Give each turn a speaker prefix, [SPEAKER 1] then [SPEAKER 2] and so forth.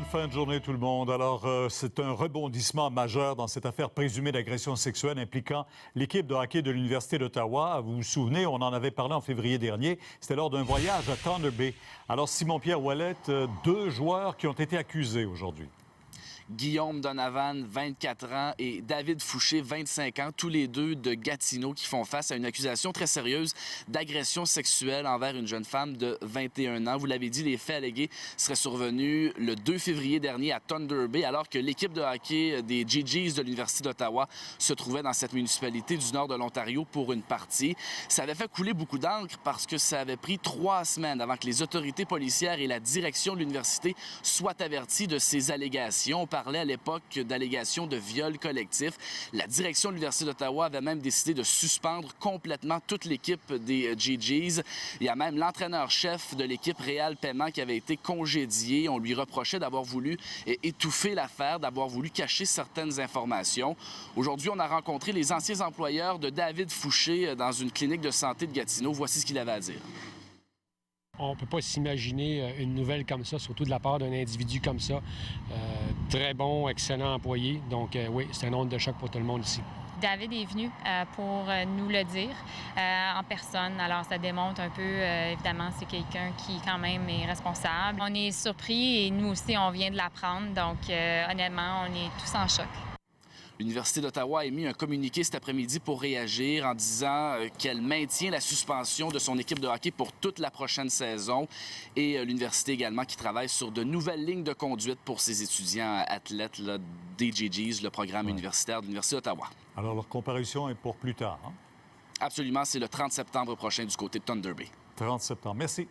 [SPEAKER 1] Fin de journée tout le monde. Alors, c'est un rebondissement majeur dans cette affaire présumée d'agression sexuelle impliquant l'équipe de hockey de l'Université d'Ottawa. Vous vous souvenez, on en avait parlé en février dernier. C'était lors d'un voyage à Thunder Bay. Alors, Simon-Pierre Ouellette, deux joueurs qui ont été accusés aujourd'hui.
[SPEAKER 2] Guillaume Donovan, 24 ans, et David Fouché, 25 ans, tous les deux de Gatineau, qui font face à une accusation très sérieuse d'agression sexuelle envers une jeune femme de 21 ans. Vous l'avez dit, les faits allégués seraient survenus le 2 février dernier à Thunder Bay, alors que l'équipe de hockey des GGs de l'Université d'Ottawa se trouvait dans cette municipalité du nord de l'Ontario pour une partie. Ça avait fait couler beaucoup d'encre parce que ça avait pris 3 semaines avant que les autorités policières et la direction de l'université soient avertis de ces allégations. On parlait à l'époque d'allégations de viol collectif. La direction de l'Université d'Ottawa avait même décidé de suspendre complètement toute l'équipe des GGs. Il y a même l'entraîneur-chef de l'équipe, Réal Paiement, qui avait été congédié. On lui reprochait d'avoir voulu étouffer l'affaire, d'avoir voulu cacher certaines informations. Aujourd'hui, on a rencontré les anciens employeurs de David Fouché dans une clinique de santé de Gatineau. Voici ce qu'il avait à dire.
[SPEAKER 3] On ne peut pas s'imaginer une nouvelle comme ça, surtout de la part d'un individu comme ça. Très bon, excellent employé. Donc oui, c'est un onde de choc pour tout le monde ici.
[SPEAKER 4] David est venu pour nous le dire en personne. Alors, ça démontre un peu, évidemment, c'est quelqu'un qui, quand même, est responsable. On est surpris et nous aussi, on vient de l'apprendre. Donc, honnêtement, on est tous en choc.
[SPEAKER 2] L'Université d'Ottawa a émis un communiqué cet après-midi pour réagir en disant qu'elle maintient la suspension de son équipe de hockey pour toute la prochaine saison. Et l'université également qui travaille sur de nouvelles lignes de conduite pour ses étudiants athlètes là, des GGs, le programme universitaire de l'Université d'Ottawa.
[SPEAKER 1] Alors, leur comparution est pour plus tard, hein?
[SPEAKER 2] Absolument, c'est le 30 septembre prochain du côté de Thunder Bay.
[SPEAKER 1] 30 septembre. Merci.